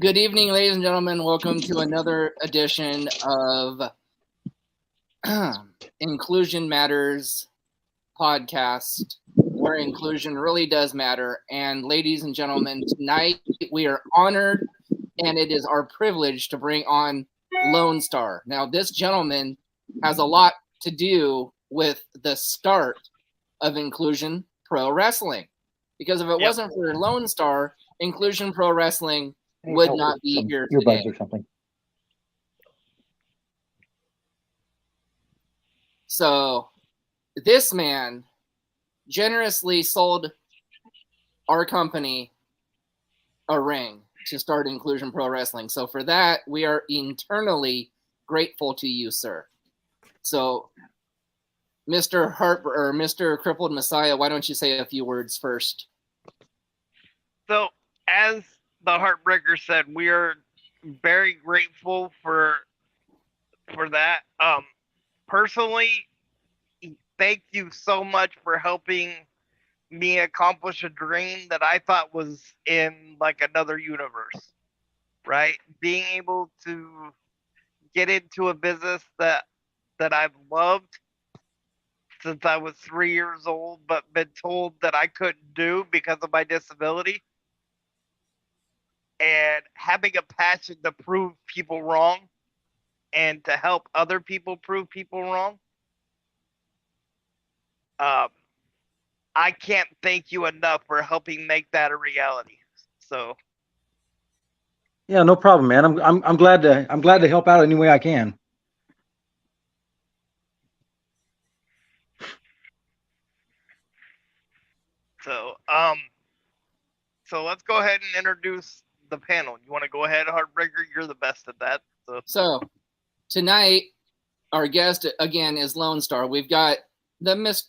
Good evening, ladies and gentlemen. Welcome to another edition of Inclusion Matters podcast, where inclusion really does matter. And ladies and gentlemen, tonight we are honored and it is our privilege to bring on Lonestar. Now, this gentleman has a lot to do with the start of Inclusion Pro Wrestling. Because if it wasn't for Lonestar, Inclusion Pro Wrestling would not be here today. Or something. So this man generously sold our company a ring to start Inclusion Pro Wrestling. So for that, we are eternally grateful to you, sir. So Mr. Mr. Crippled Messiah, why don't you say a few words first? So as the Heartbreaker said, we are very grateful for that. Personally, thank you so much for helping me accomplish a dream that I thought was in like another universe, right? Being able to get into a business that I've loved since I was 3 years old, but been told that I couldn't do because of my disability. And having a passion to prove people wrong and to help other people prove people wrong. I can't thank you enough for helping make that a reality. So yeah, no problem, man. I'm glad to help out any way I can. So let's go ahead and introduce the panel. You want to go ahead, Heartbreaker? You're the best at that. So tonight, our guest again is Lonestar. We've got the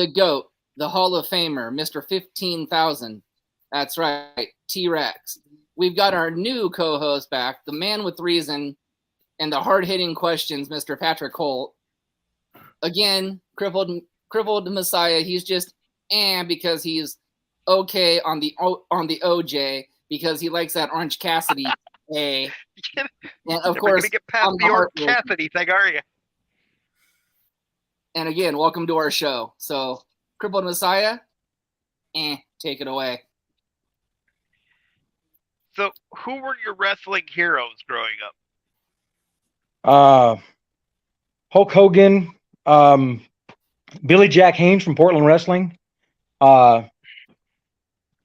GOAT, the Hall of Famer, Mr. 15,000. That's right, T-Rex. We've got our new co-host back, the man with reason and the hard-hitting questions, Mr. Patrick Holt. Again, crippled Messiah. He's just because he's okay on the OJ because he likes that Orange Cassidy A. And of course, gonna get past the Orange Cassidy thing, are you? And again, welcome to our show. So, Crippled Messiah, take it away. So, who were your wrestling heroes growing up? Hulk Hogan, Billy Jack Haynes from Portland Wrestling,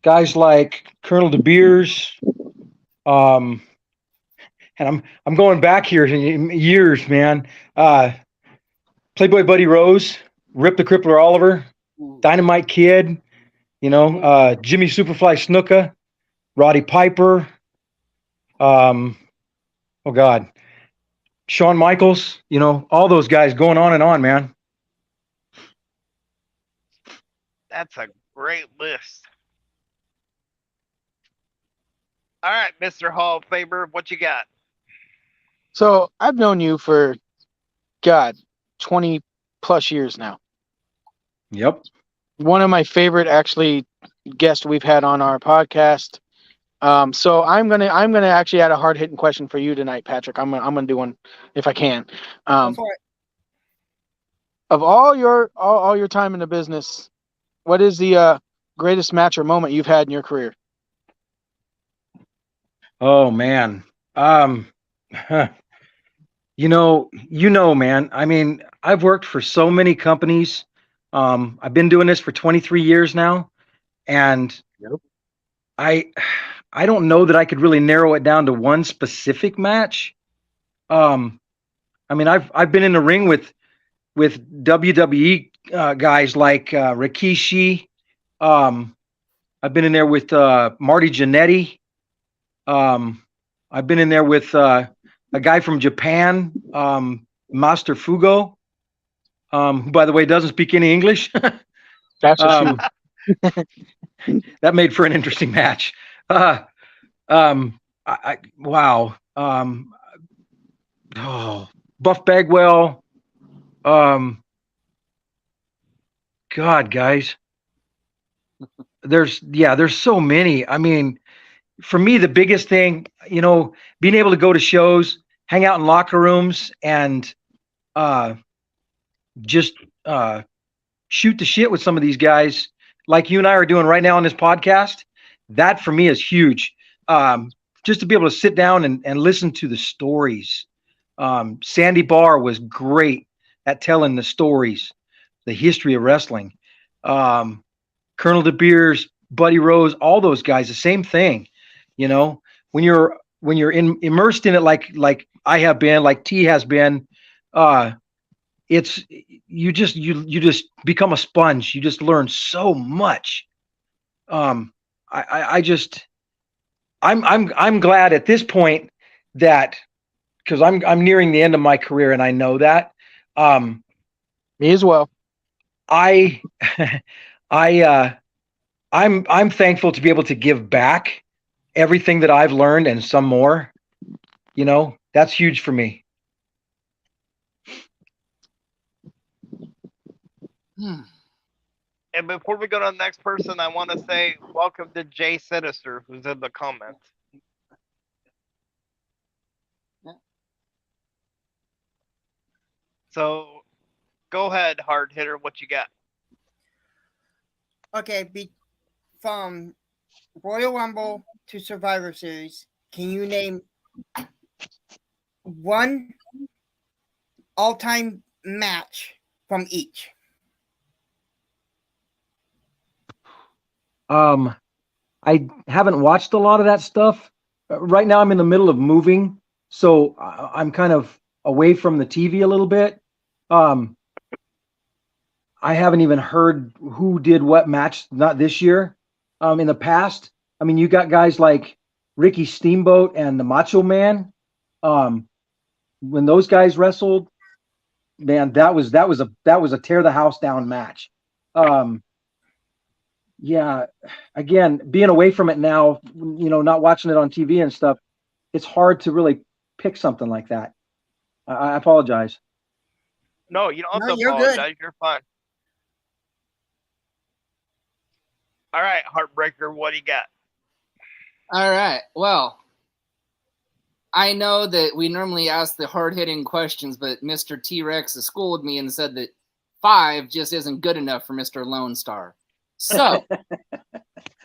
guys like Colonel De Beers, and I'm going back here in years, man. Playboy Buddy Rose, Rip the Crippler Oliver, Dynamite Kid, Jimmy Superfly Snuka, Roddy Piper, oh God, Shawn Michaels, all those guys going on and on, man. That's a great list. All right, Mr. Hall of Famer, what you got? So I've known you for, 20 plus years now. Yep. One of my favorite actually guests we've had on our podcast. So I'm gonna actually add a hard hitting question for you tonight, Patrick. I'm gonna do one if I can. Of all your time in the business, what is the greatest match or moment you've had in your career? Oh man. Man. I mean, I've worked for so many companies. I've been doing this for 23 years now, and I don't know that I could really narrow it down to one specific match. I mean, I've been in the ring with WWE guys like Rikishi. I've been in there with Marty Jannetty. I've been in there with a guy from Japan, Master Fugo, who, by the way, doesn't speak any English. That's a that made for an interesting match. Wow. Buff Bagwell. God, guys. There's so many. I mean, for me, the biggest thing, being able to go to shows, hang out in locker rooms, and just shoot the shit with some of these guys, like you and I are doing right now on this podcast. That for me is huge. Just to be able to sit down and listen to the stories. Sandy Barr was great at telling the stories, the history of wrestling. Colonel De Beers, Buddy Rose, all those guys, the same thing. When you're immersed in it, like I have been, like T has been, it's you just become a sponge. You just learn so much. I'm glad at this point that, because I'm nearing the end of my career and I know that. Me as well. I'm thankful to be able to give back everything that I've learned and some more. That's huge for me. And before we go to the next person, I want to say welcome to Jay Sinister, who's in the comments. Yeah. So, go ahead, hard hitter. What you got? Okay, from Royal Rumble to Survivor Series, can you name one all-time match from each? I haven't watched a lot of that stuff. Right now I'm in the middle of moving, so I'm kind of away from the TV a little bit. I haven't even heard who did what match, not this year. In the past, I mean, you got guys like Ricky Steamboat and the Macho Man. When those guys wrestled, man, that was a tear the house down match. Yeah, again, being away from it now, not watching it on TV and stuff, it's hard to really pick something like that. I apologize. No, you don't have No, to you're apologize. good. You're fine. All right, Heartbreaker, what do you got? All right. Well, I know that we normally ask the hard-hitting questions, but Mr. T-Rex has schooled me and said that 5 just isn't good enough for Mr. Lone Star. So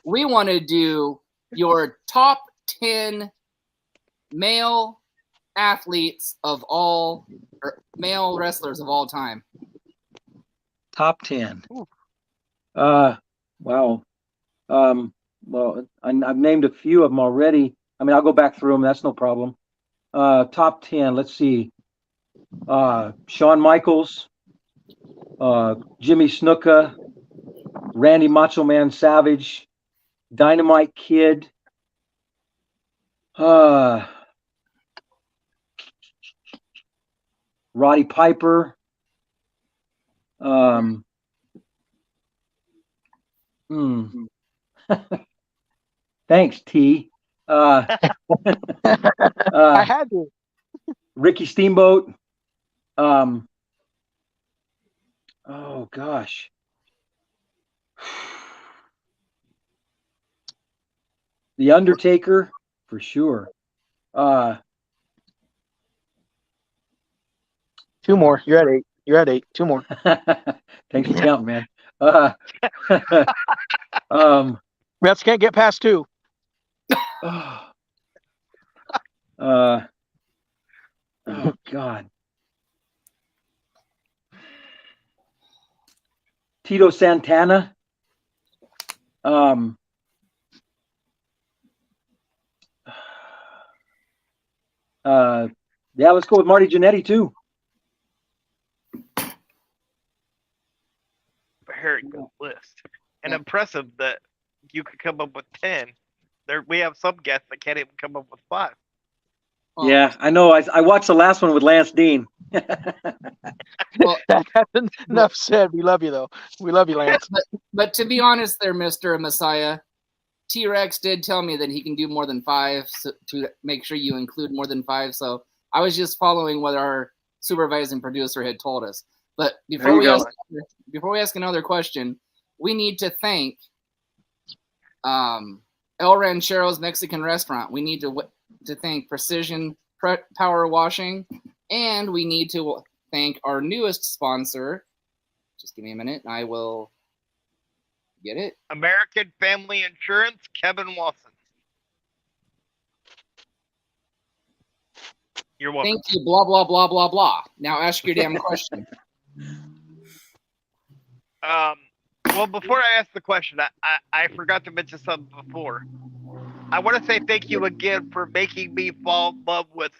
we want to do your top 10 male athletes of all, or male wrestlers of all time. Top 10. Wow. Well, I've named a few of them already. I mean, I'll go back through them. That's no problem. Top 10. Let's see. Shawn Michaels, Jimmy Snuka, Randy Macho Man Savage, Dynamite Kid, Roddy Piper, thanks, T. I had to. Ricky Steamboat. Oh gosh. The Undertaker, for sure. 2 more. You're at 8. You're at 8. 2 more. Thanks for counting, man. Refs can't get past 2. Oh God. Tito Santana. Yeah, let's go with Marty Jannetty too. Very good list. And impressive that you could come up with 10. We have some guests that can't even come up with 5. Well, Yeah, I know. I watched the last one with Lance Dean. well, That's enough said. We love you, though. We love you, Lance. but to be honest there, Mr. Messiah, T-Rex did tell me that he can do more than 5, so, to make sure you include more than 5. So I was just following what our supervising producer had told us. But before we ask another question, we need to thank El Ranchero's Mexican Restaurant. We need to thank Precision Power Washing, and we need to thank our newest sponsor. Just give me a minute, and I will get it. American Family Insurance, Kevin Watson. You're welcome. Thank you, blah, blah, blah, blah, blah. Now ask your damn question. Well, before I ask the question, I forgot to mention something before. I want to say thank you again for making me fall in love with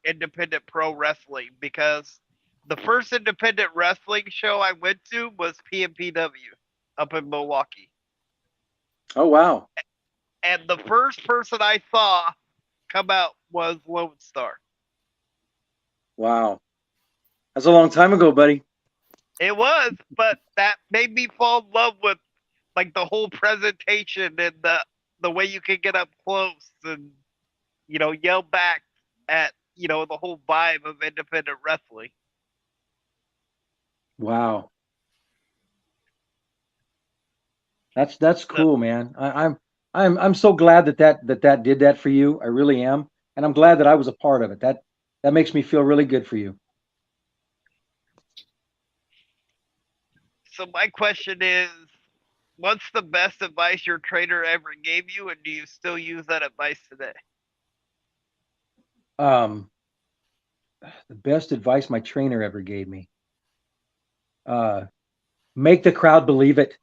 independent pro wrestling, because the first independent wrestling show I went to was PMPW up in Milwaukee. Oh, wow. And the first person I saw come out was Lone Star. Wow. That's a long time ago, buddy. It was, but that made me fall in love with like the whole presentation and the way you can get up close and, you know, yell back at, you know, the whole vibe of independent wrestling. Wow. That's cool, man. I'm so glad that did that for you. I really am. And I'm glad that I was a part of it. That makes me feel really good for you. So my question is, what's the best advice your trainer ever gave you, and do you still use that advice today? The best advice my trainer ever gave me. Make the crowd believe it.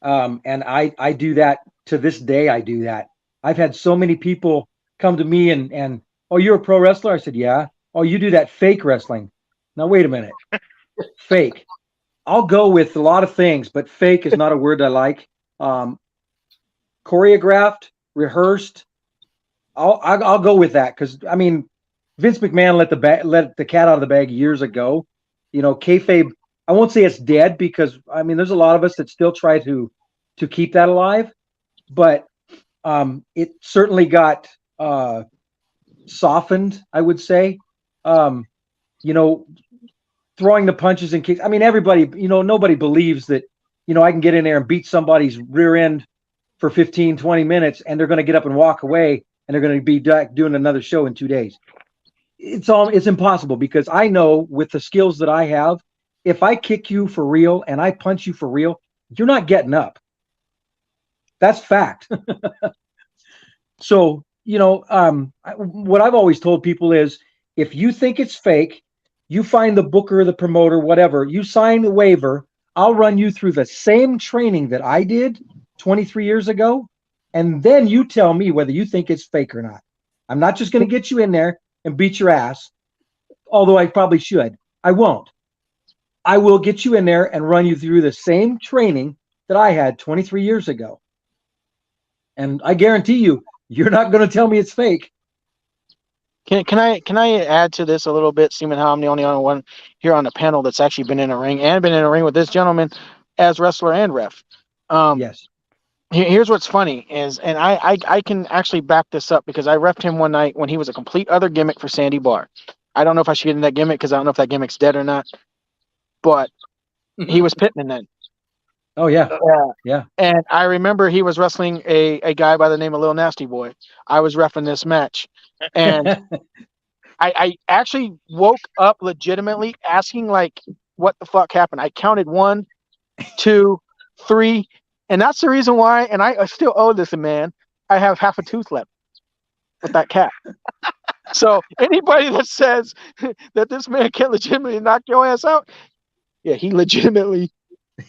And I do that to this day. I do that. I've had so many people come to me and oh, you're a pro wrestler? I said, yeah. Oh, you do that fake wrestling. Now, wait a minute. Fake. I'll go with a lot of things, but fake is not a word I like. Choreographed, rehearsed. I'll go with that, because I mean, Vince McMahon let the cat out of the bag years ago. You know, kayfabe. I won't say it's dead, because I mean, there's a lot of us that still try to keep that alive, but it certainly got softened, I would say. You know, throwing the punches and kicks. I mean, everybody, you know, nobody believes that, you know, I can get in there and beat somebody's rear end for 15, 20 minutes and they're going to get up and walk away and they're going to be doing another show in 2 days. It's impossible, because I know with the skills that I have, if I kick you for real and I punch you for real, you're not getting up. That's fact. So, you know, what I've always told people is, if you think it's fake, you find the booker, the promoter, whatever, you sign the waiver, I'll run you through the same training that I did 23 years ago, and then you tell me whether you think it's fake or not. I'm not just going to get you in there and beat your ass, although I probably should. I won't. I will get you in there and run you through the same training that I had 23 years ago. And I guarantee you, you're not going to tell me it's fake. Can I add to this a little bit, seeing how I'm the only one here on the panel that's actually been in a ring and been in a ring with this gentleman as wrestler and ref? Yes. Here's what's funny is, and I can actually back this up, because I refed him one night when he was a complete other gimmick for Sandy Barr. I don't know if I should get in that gimmick, because I don't know if that gimmick's dead or not, but he was Pittman then. Oh, yeah. Yeah. And I remember he was wrestling a guy by the name of Lil Nasty Boy. I was reffing this match. And I actually woke up legitimately asking, like, what the fuck happened? I counted 1, 2, 3. And that's the reason why, and I still owe this man, I have half a tooth left with that cat. So anybody that says that this man can legitimately knock your ass out, yeah, he legitimately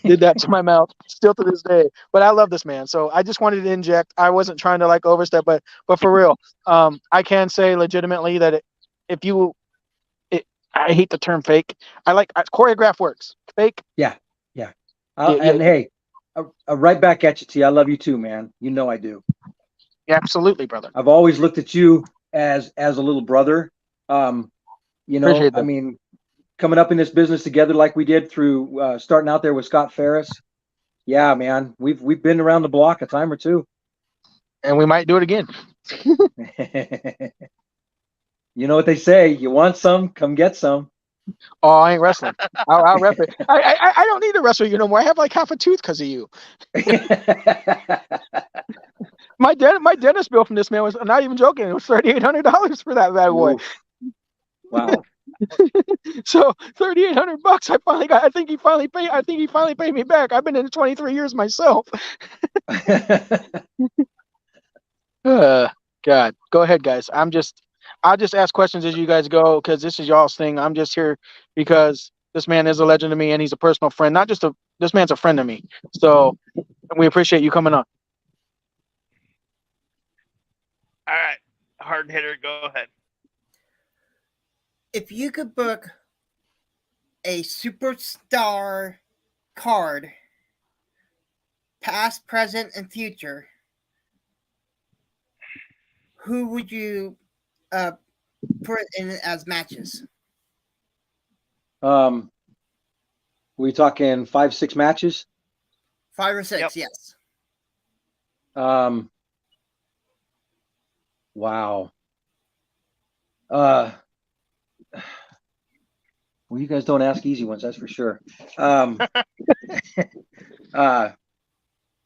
did that to my mouth still to this day. But I love this man, so I just wanted to inject. I wasn't trying to like overstep, but for real, I can say legitimately that I hate the term fake. Choreograph works. Fake. Yeah. And hey, right back at you, T. I love you too, man. You know I do. Yeah, absolutely, brother. I've always looked at you as a little brother. You know, I mean, coming up in this business together like we did through starting out there with Scott Ferris. Yeah, man, we've been around the block a time or two, and we might do it again. You know what they say: you want some, come get some. Oh, I ain't wrestling. I'll rep it. I don't need to wrestle you no more. I have like half a tooth because of you. My dentist bill from this man was, I'm not even joking, it was $3,800 for that bad boy. Oof. Wow. So $3,800. I think he finally paid me back. I've been in it 23 years myself. God, go ahead, guys. I'll just ask questions as you guys go because this is y'all's thing. I'm just here because this man is a legend to me and he's a personal friend. Not just this man's a friend to me. So we appreciate you coming on. All right, hard hitter, go ahead. If you could book a superstar card, past, present, and future, who would you put in as matches? We talking 5-6 matches? 5 or 6, Yep. yes. Wow. Well, you guys don't ask easy ones, that's for sure.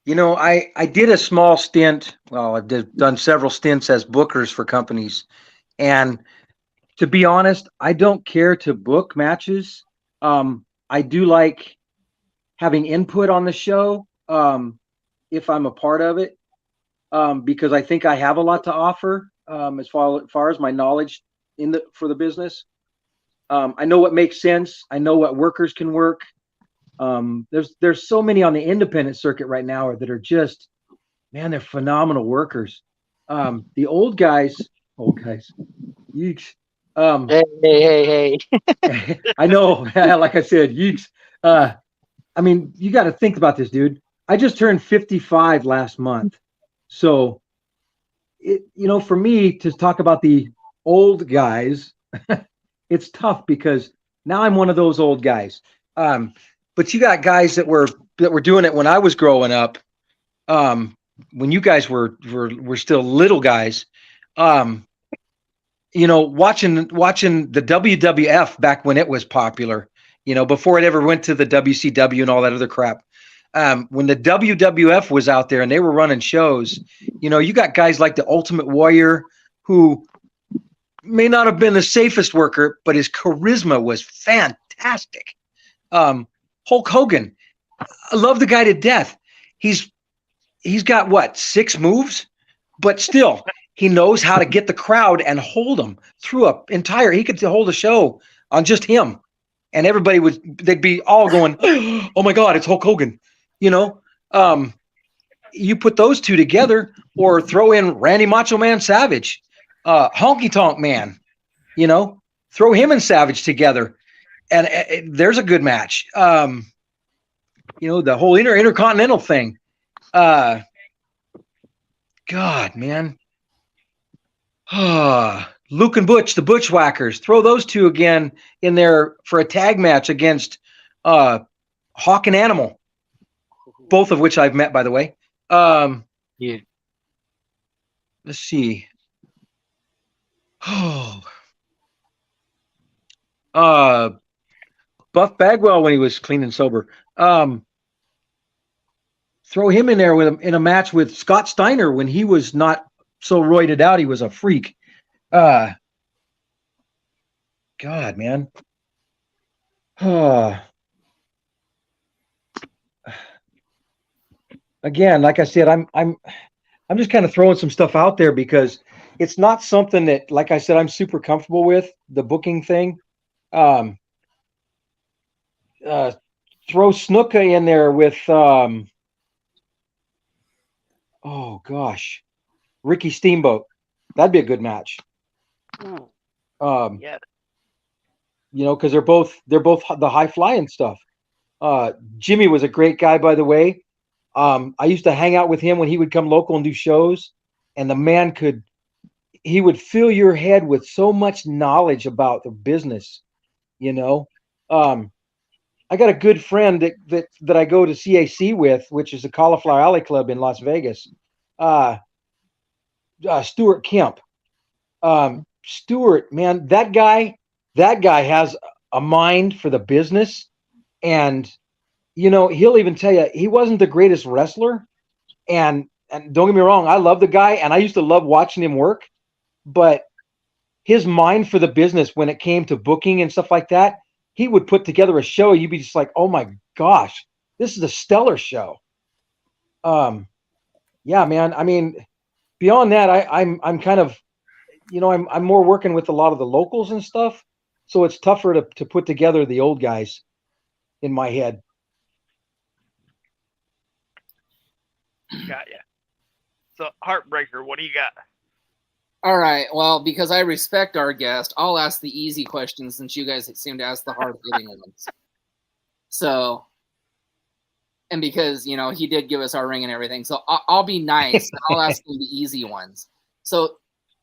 You know, I did a small stint. Well, I've done several stints as bookers for companies, and to be honest, I don't care to book matches. I do like having input on the show if I'm a part of it, because I think I have a lot to offer as far as my knowledge for the business. I know what makes sense. I know what workers can work. There's so many on the independent circuit right now that are just, man, they're phenomenal workers. The old guys, yeeks. Hey. I know, like I said, yeeks. I mean, you got to think about this, dude. I just turned 55 last month. So, for me to talk about the old guys, it's tough because now I'm one of those old guys. But you got guys that were doing it when I was growing up. When you guys were still little guys. Watching the WWF back when it was popular. Before it ever went to the WCW and all that other crap. When the WWF was out there and they were running shows, you got guys like the Ultimate Warrior who may not have been the safest worker, but his charisma was fantastic. Hulk Hogan, I love the guy to death. He's got what, 6 moves, but still he knows how to get the crowd and hold them through he could hold a show on just him. And they'd be all going, oh my God, it's Hulk Hogan. You put those two together or throw in Randy Macho Man Savage, Honky Tonk Man, throw him and Savage together. And there's a good match. The whole intercontinental thing. God, man. Luke and Butch, the Bushwhackers. Throw those two again in there for a tag match against Hawk and Animal, both of which I've met, by the way. Yeah. Let's see. Buff Bagwell when he was clean and sober. Throw him in there in a match with Scott Steiner when he was not so roided out. He was a freak. God, man. Again, like I said, I'm just kind of throwing some stuff out there because it's not something that, like I said, I'm super comfortable with, the booking thing. Throw Snuka in there with Ricky Steamboat. That'd be a good match. Yeah. Because they're both the high flying stuff. Jimmy was a great guy, by the way. I used to hang out with him when he would come local and do shows, and the man he would fill your head with so much knowledge about the business. I got a good friend that I go to CAC with, which is the Cauliflower Alley Club in Las Vegas. Stuart Kemp. Stuart, man, that guy has a mind for the business, and he'll even tell you he wasn't the greatest wrestler, and and don't get me wrong, I love the guy, and I used to love watching him work, but his mind for the business when it came to booking and stuff like that, he would put together a show. You'd be just like, oh my gosh, this is a stellar show. Yeah, man. I mean, beyond that, I'm kind of, I'm more working with a lot of the locals and stuff, so it's tougher to put together the old guys in my head. Got ya. So, Heartbreaker, what do you got? All right. Well, because I respect our guest, I'll ask the easy questions since you guys seem to ask the hard-hitting ones. So, and because, he did give us our ring and everything, so I'll be nice and I'll ask you the easy ones. So,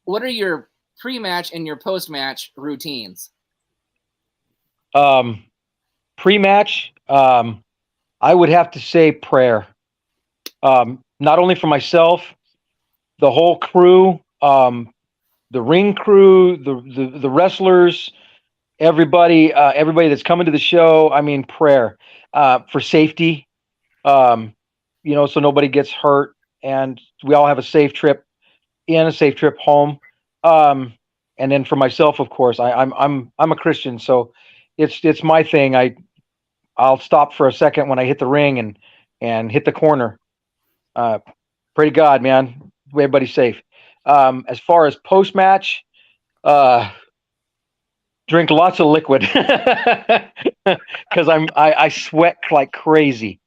what are your pre-match and your post-match routines? Pre-match, I would have to say prayer. Not only for myself, the whole crew, the ring crew, the wrestlers, everybody that's coming to the show. I mean, prayer for safety, so nobody gets hurt, and we all have a safe trip in, a safe trip home. And then for myself, of course, I'm a Christian, so it's my thing. I'll stop for a second when I hit the ring and hit the corner. Pray to God, man, everybody's safe. As far as post match, drink lots of liquid because I sweat like crazy.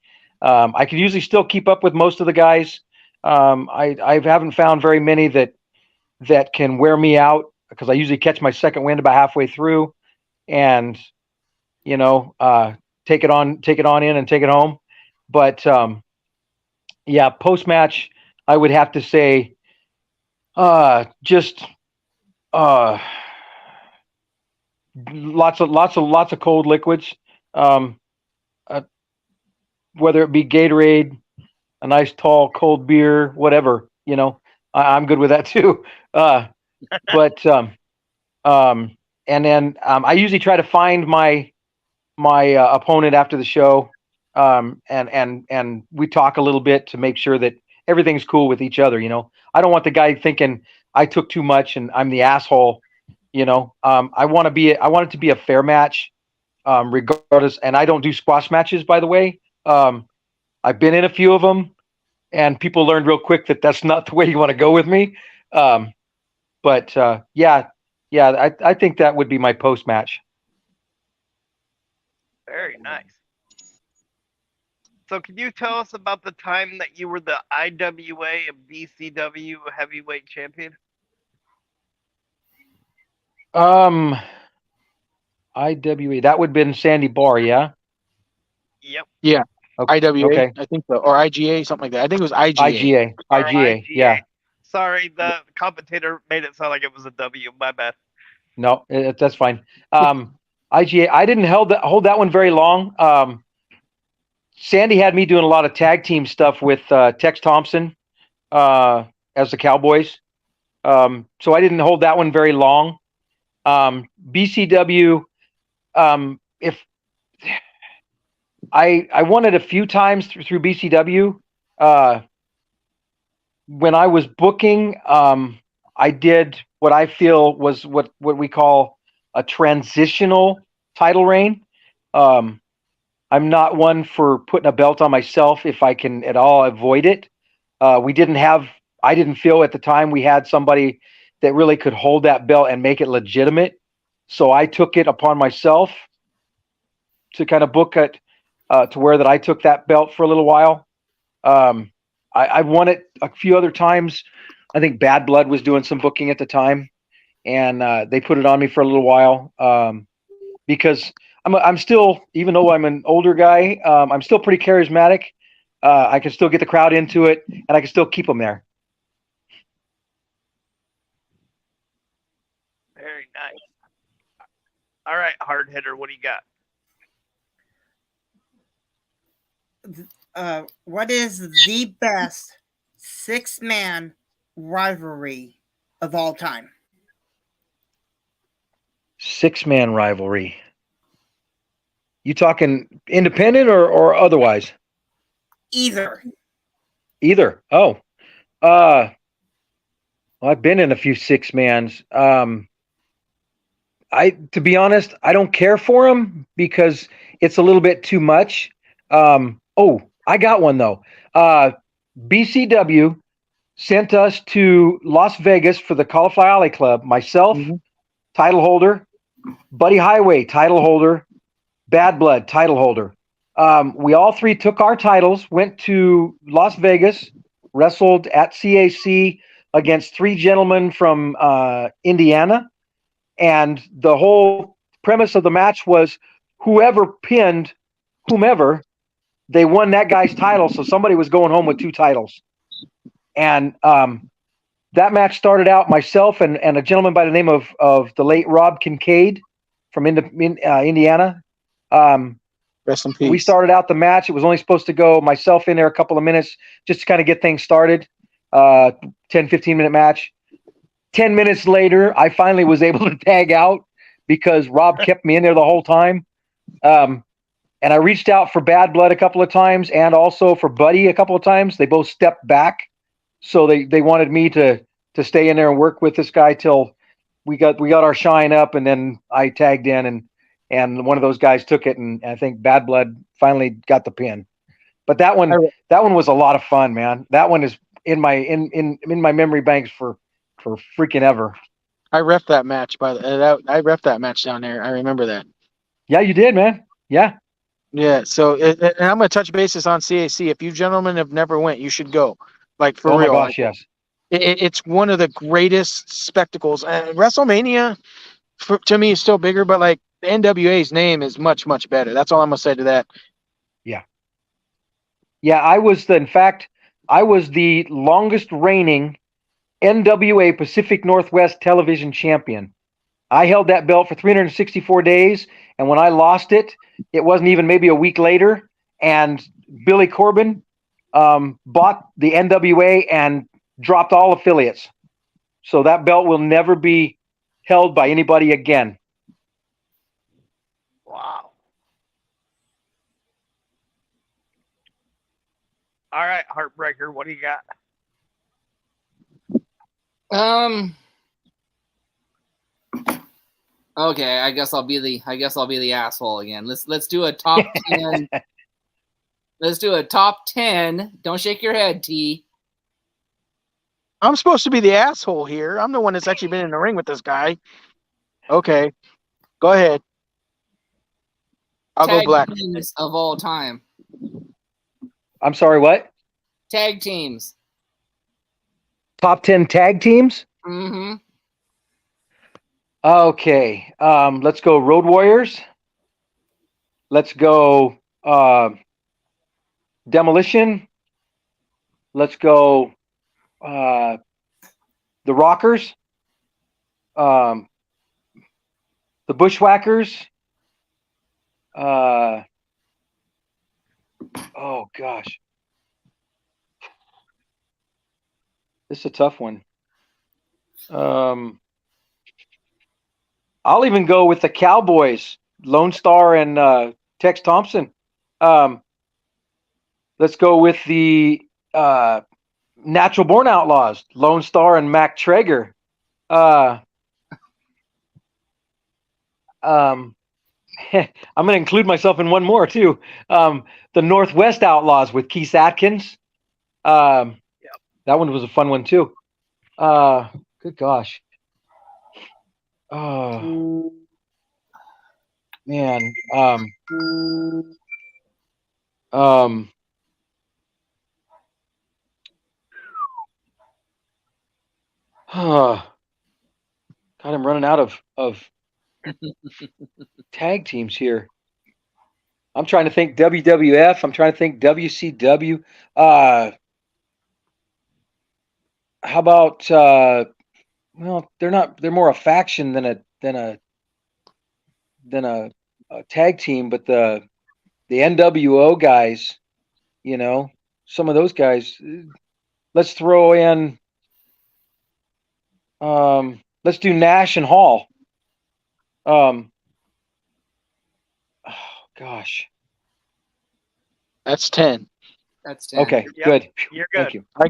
I can usually still keep up with most of the guys. I haven't found very many that can wear me out because I usually catch my second wind about halfway through, and take it on in and take it home. But yeah, post match, I would have to say, just lots of cold liquids, whether it be Gatorade, a nice tall cold beer, whatever. I'm good with that too. But and then I usually try to find my opponent after the show, and we talk a little bit to make sure that everything's cool with each other. I don't want the guy thinking I took too much and I'm the asshole. I want it to be a fair match, regardless. And I don't do squash matches, by the way. I've been in a few of them, and people learned real quick that that's not the way you want to go with me. But yeah, I think that would be my post match. Very nice. So, can you tell us about the time that you were the IWA and BCW heavyweight champion? IWA, that would have been Sandy Barr, yeah? Yep. Yeah. Okay. IWA, okay. I think so, or IGA, something like that. I think it was IGA. IGA, yeah. Sorry, the commentator made it sound like it was a W. My bad. No, that's fine. IGA, I didn't hold that one very long. Sandy had me doing a lot of tag team stuff with Tex Thompson as the Cowboys. So I didn't hold that one very long. BCW, if I won it a few times through BCW. When I was booking, I did what I feel was what we call a transitional title reign. I'm not one for putting a belt on myself if I can at all avoid it. I didn't feel at the time we had somebody that really could hold that belt and make it legitimate. So I took it upon myself to kind of book it to where that I took that belt for a little while. I won it a few other times. I think Bad Blood was doing some booking at the time, and they put it on me for a little while because I'm still, even though I'm an older guy, I'm still pretty charismatic. I can still get the crowd into it, and I can still keep them there. Very nice. All right, hard hitter, what do you got? What is the best 6-man rivalry of all time? 6-man rivalry. You talking independent or otherwise? Either. Either. Oh, Well, I've been in a few six mans. To be honest, I don't care for them because it's a little bit too much. I got one though. BCW sent us to Las Vegas for the Cauliflower Alley Club. Myself, title holder, Buddy Highway, title holder, Bad Blood, title holder. We all three took our titles, went to Las Vegas, wrestled at CAC against three gentlemen from Indiana. And the whole premise of the match was whoever pinned whomever, they won that guy's title. So somebody was going home with two titles. And that match started out myself and a gentleman by the name of the late Rob Kincaid from Indiana. Rest in peace. We started out the match. It was only supposed to go myself in there a couple of minutes just to kind of get things started. 10-15-minute match. 10 minutes later, I finally was able to tag out because Rob kept me in there the whole time. And I reached out for Bad Blood a couple of times and also for Buddy a couple of times. They both stepped back. So they wanted me to stay in there and work with this guy till we got our shine up, and then I tagged in and one of those guys took it, and I think Bad Blood finally got the pin. But that one was a lot of fun, man. That one is in my memory banks for freaking ever. I ref that match I ref that match down there. I remember that. Yeah, you did, man. Yeah. Yeah. So and I'm going to touch bases on CAC. If you gentlemen have never went, you should go. Like for real. Oh my gosh, yes. It's one of the greatest spectacles. WrestleMania to me is still bigger, but like the NWA's name is much, much better. That's all I'm going to say to that. Yeah. Yeah, I was the longest reigning NWA Pacific Northwest television champion. I held that belt for 364 days, and when I lost it, it wasn't even maybe a week later, and Billy Corbin bought the NWA and dropped all affiliates. So that belt will never be held by anybody again. Wow. All right, Heartbreaker, what do you got? Okay, I guess I'll be the asshole again. Let's do a top 10. Let's do a top 10. Don't shake your head, T. I'm supposed to be the asshole here. I'm the one that's actually been in the ring with this guy. Okay. Go ahead. I'll Tag go black. teams of all time. I'm sorry, what? Tag teams. Top 10 tag teams? Mm-hmm. Okay. Let's go Road Warriors. Let's go Demolition. Let's go the Rockers. The Bushwhackers. Oh gosh. This is a tough one. I'll even go with the Cowboys, Lone Star and Tex Thompson. Let's go with the Natural Born Outlaws, Lone Star and Mac Traeger. I'm going to include myself in one more too. The Northwest Outlaws with Keith Atkins. That one was a fun one too. Good gosh. Oh man. God, I'm running out of tag teams here. I'm trying to think WWF. I'm trying to think WCW. How about well, they're more a faction than a tag team, but the NWO guys, you know, some of those guys. Let's throw in let's do Nash and Hall. Oh gosh. That's 10. That's 10. Okay, Yep. good. You're good. Thank you. I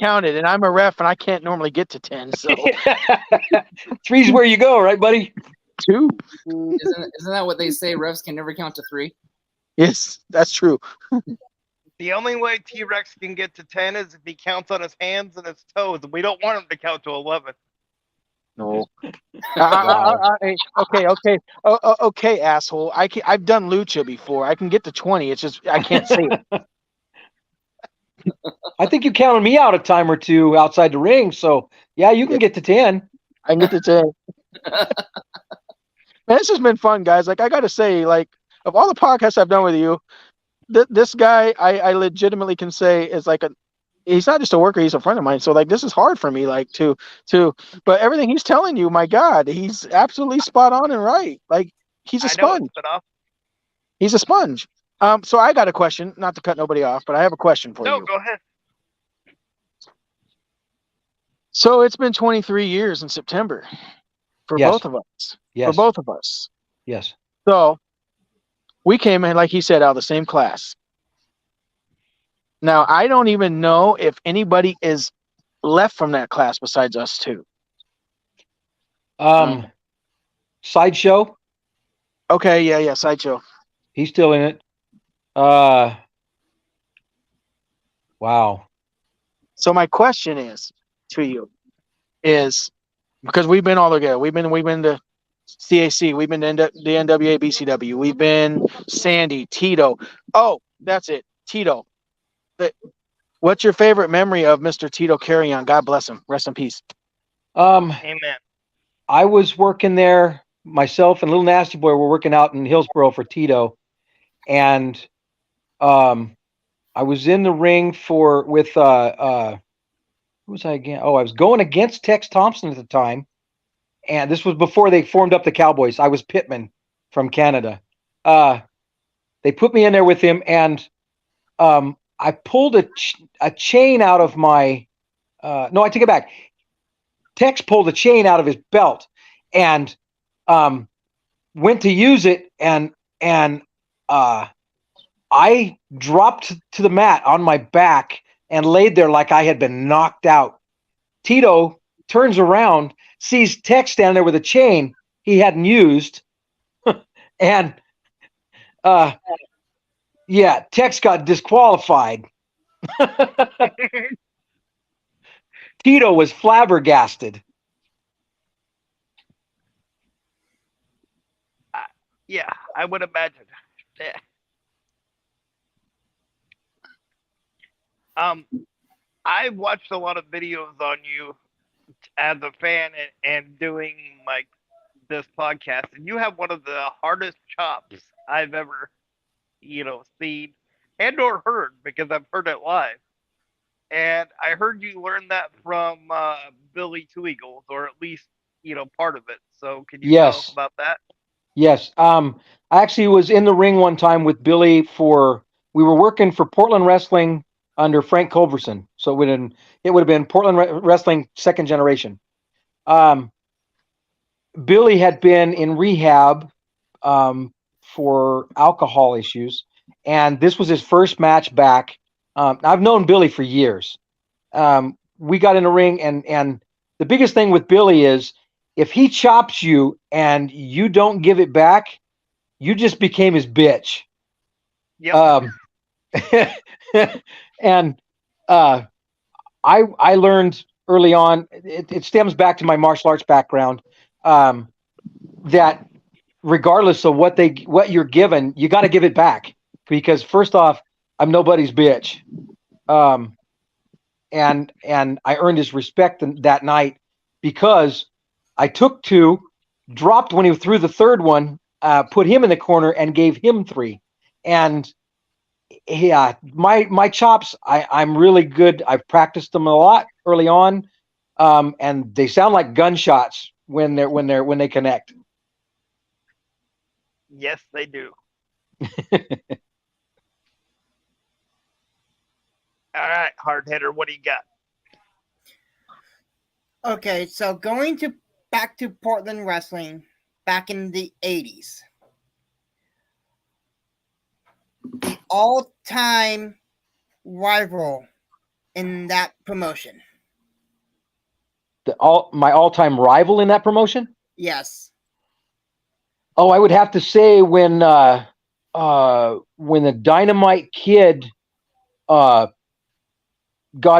counted, and I'm a ref, and I can't normally get to 10. So 3's where you go, right, buddy? 2. Isn't that what they say? Refs can never count to 3. Yes, that's true. The only way T-Rex can get to 10 is if he counts on his hands and his toes, and we don't want him to count to 11. No. Wow. Okay. Okay, asshole. I've done lucha before. I can get to 20. It's just I can't say it. I think you counted me out a time or two outside the ring, so yeah, you can get to 10. I can get to 10. Man, this has been fun, guys. Like I gotta say, like of all the podcasts I've done with you, this guy I legitimately can say is like he's not just a worker, he's a friend of mine. So like this is hard for me, like to but everything he's telling you, my God, he's absolutely spot on and right. Like he's a I know sponge. it's been off. He's a sponge. So I got a question, not to cut nobody off, but I have a question for No, you. go ahead. So it's been 23 years in September for Yes. both of us. Yes. For both of us. Yes. So we came in, like he said, out of the same class. Now, I don't even know if anybody is left from that class besides us two. Sideshow, Okay, yeah, Sideshow. he's still in it. Wow. So my question is to you is because we've been all together. We've been to CAC. We've been to the NWA BCW. We've been Sandy, Tito. Oh, that's it, Tito. What's your favorite memory of Mr. Tito Carrion? God bless him. Rest in peace. Amen. I was working there. Myself and Little Nasty Boy were working out in Hillsboro for Tito, and I was in the ring with who was I again? Oh, I was going against Tex Thompson at the time, and this was before they formed up the Cowboys. I was Pittman from Canada. They put me in there with him, and I pulled a chain out of my. No, I take it back. Tex pulled a chain out of his belt, and went to use it, and I dropped to the mat on my back and laid there like I had been knocked out. Tito turns around, sees Tex standing there with a chain he hadn't used, and yeah, Tex got disqualified. Tito was flabbergasted. Yeah, I would imagine. Yeah. I've watched a lot of videos on you as a fan and doing like this podcast, and you have one of the hardest chops I've ever, seen and or heard because I've heard it live. And I heard you learn that from Billy Two Eagles, or at least part of it. So can you tell us Yes. about that? Yes. I actually was in the ring one time with Billy we were working for Portland Wrestling under Frank Culberson. So it would have been Portland Wrestling second generation. Billy had been in rehab for alcohol issues, and this was his first match back. I've known Billy for years. We got in the ring, and the biggest thing with Billy is if he chops you and you don't give it back, you just became his bitch. Yep. And I learned early on, it stems back to my martial arts background, that regardless of what you're given, you got to give it back, because first off, I'm nobody's bitch. And I earned his respect that night because I took two, dropped when he threw the third one, put him in the corner and gave him 3. And yeah, my chops, I'm really good. I've practiced them a lot early on, and they sound like gunshots when they connect. Yes, they do. All right, hard hitter, what do you got? Okay, so going back to Portland wrestling back in the 80s. The all-time rival in that promotion? My all-time rival in that promotion? Yes. Oh, I would have to say when the Dynamite Kid got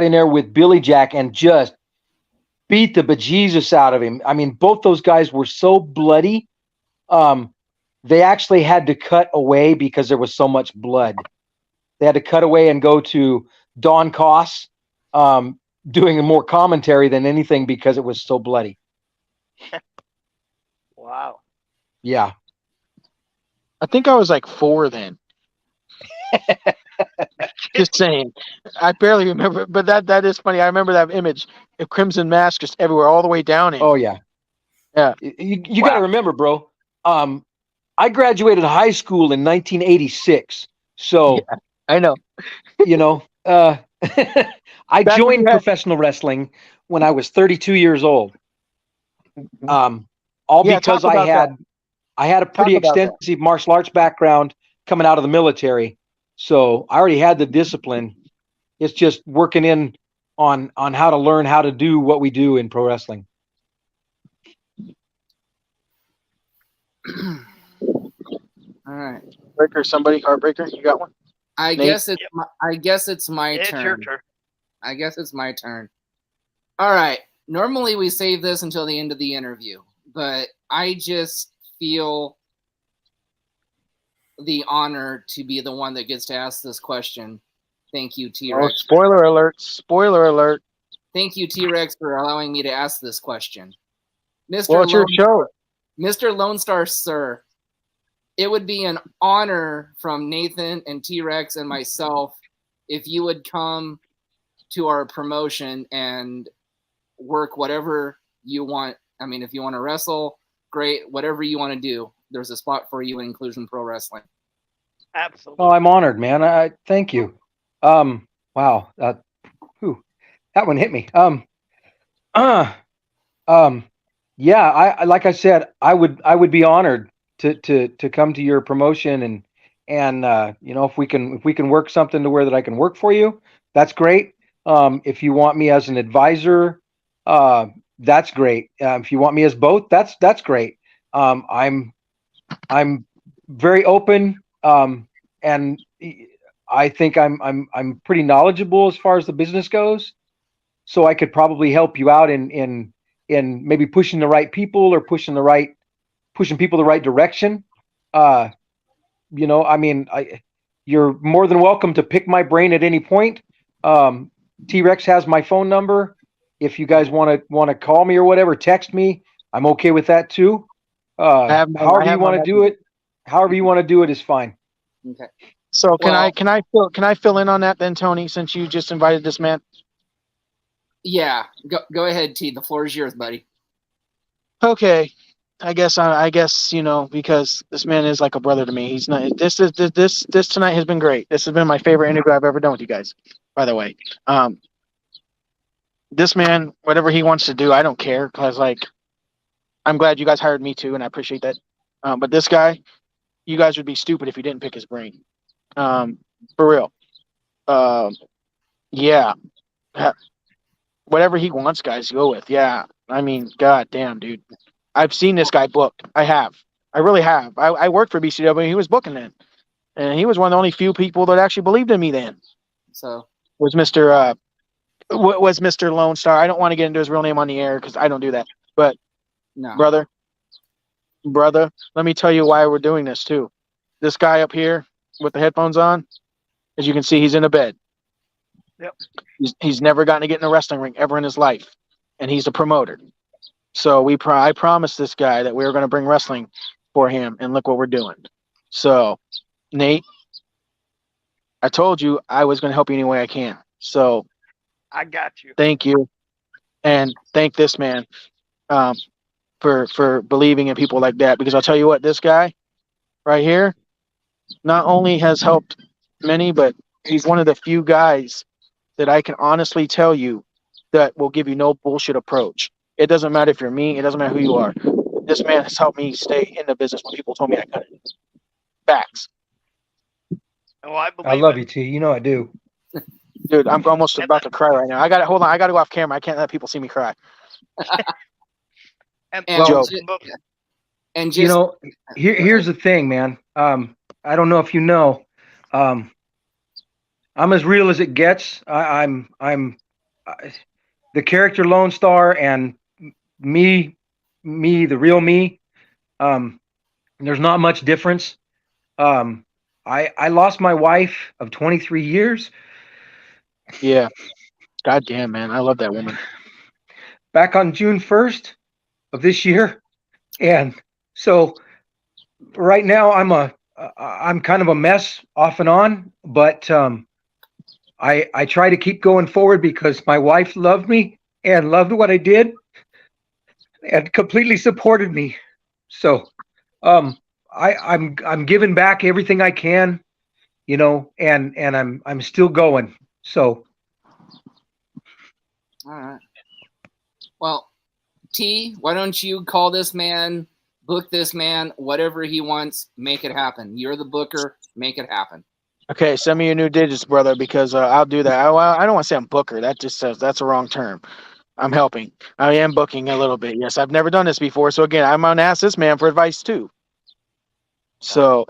in there with Billy Jack and just beat the bejesus out of him. I mean, both those guys were so bloody. They actually had to cut away because there was so much blood. They had to cut away and go to Don Koss, doing more commentary than anything because it was so bloody. Wow. Yeah. I think I was like 4 then. Just saying. I barely remember, but that is funny. I remember that image of Crimson Mask just everywhere, all the way down in. Oh yeah. Yeah. You got to remember, bro. I graduated high school in 1986. So Yeah, I know. I Back when joined you had- professional wrestling when I was 32 years old. All Yeah, because talk about I had a pretty Talk about that. extensive martial arts background coming out of the military. So I already had the discipline. It's just working in on how to learn how to do what we do in pro wrestling. All right. Breaker, somebody, Heartbreaker, you got one? I Nate? guess it's my It's turn. your turn. I guess it's my turn. All right. Normally we save this until the end of the interview, but I just feel the honor to be the one that gets to ask this question. Thank you, Oh, T-Rex. spoiler alert! Spoiler alert! Thank you, T-Rex, for allowing me to ask this question. Well, it's your show. Mr. Lone Star, sir, it would be an honor from Nathan and T-Rex and myself if you would come to our promotion and work whatever you want. I mean, if you want to wrestle, great. Whatever you want to do, there's a spot for you in Inclusion Pro Wrestling. Absolutely. Oh, I'm honored, man. I thank you. Wow. That one hit me. Yeah, I like I said, I would be honored to come to your promotion and if we can work something to where that I can work for you, that's great. If you want me as an advisor, that's great. If you want me as both, that's great. I'm very open, and I think I'm pretty knowledgeable as far as the business goes, so I could probably help you out in maybe pushing the right people or pushing people the right direction. I mean, you're more than welcome to pick my brain at any point. T-Rex has my phone number. If you guys want to call me or whatever, text me. I'm okay with that too. However you want to do it is fine. Okay. So can Well- I fill in on that then, Tony? Since you just invited this man. Yeah, go ahead, T. The floor is yours, buddy. Okay, I guess because this man is like a brother to me. He's not. This tonight has been great. This has been my favorite interview I've ever done with you guys. By the way, this man, whatever he wants to do, I don't care because I'm glad you guys hired me too, and I appreciate that. But this guy, you guys would be stupid if you didn't pick his brain. For real. Yeah. Whatever he wants, guys, go with. Yeah. I mean, god damn, dude. I've seen this guy booked. I have. I really have. I worked for BCW. He was booking then. And he was one of the only few people that actually believed in me then. So Was Mr. Lone Star. I don't want to get into his real name on the air because I don't do that. But no. brother, let me tell you why we're doing this too. This guy up here with the headphones on, as you can see, he's in a bed. Yep. He's never gotten to get in a wrestling ring ever in his life, and he's a promoter. So I promised this guy that we were going to bring wrestling for him, and look what we're doing. So, Nate, I told you I was going to help you any way I can. So, I got you. thank you, and thank this man for believing in people like that. Because I'll tell you what, this guy right here not only has helped many, but he's one of the few guys that I can honestly tell you that will give you no bullshit approach. It doesn't matter if you're me. It doesn't matter who you are. This man has helped me stay in the business when people told me I couldn't. Facts. Oh, I believe I love it. you, T. You know I do. Dude, I'm almost about to cry right now. I got to hold on. I got to go off camera. I can't let people see me cry. And And Joe. and You just know, here's the thing, man. I don't know if you know, um, I'm as real as it gets. I'm the character Lone Star and me, the real me. Um, there's not much difference. Um, I lost my wife of 23 years Yeah. God damn, man. I love that woman. back on June 1st of this year, and so right now I'm kind of a mess off and on, but I try to keep going forward because my wife loved me and loved what I did and completely supported me. So I'm giving back everything I can, you know, and I'm still going. So all right. Well, T, why don't you call this man, book this man, whatever he wants, make it happen. You're the booker, make it happen. Okay, send me your new digits, brother, because I'll do that. I don't want to say I'm booker. That just says that's a wrong term. I'm helping. I am booking a little bit. Yes, I've never done this before. So again, I'm gonna ask this man for advice too. So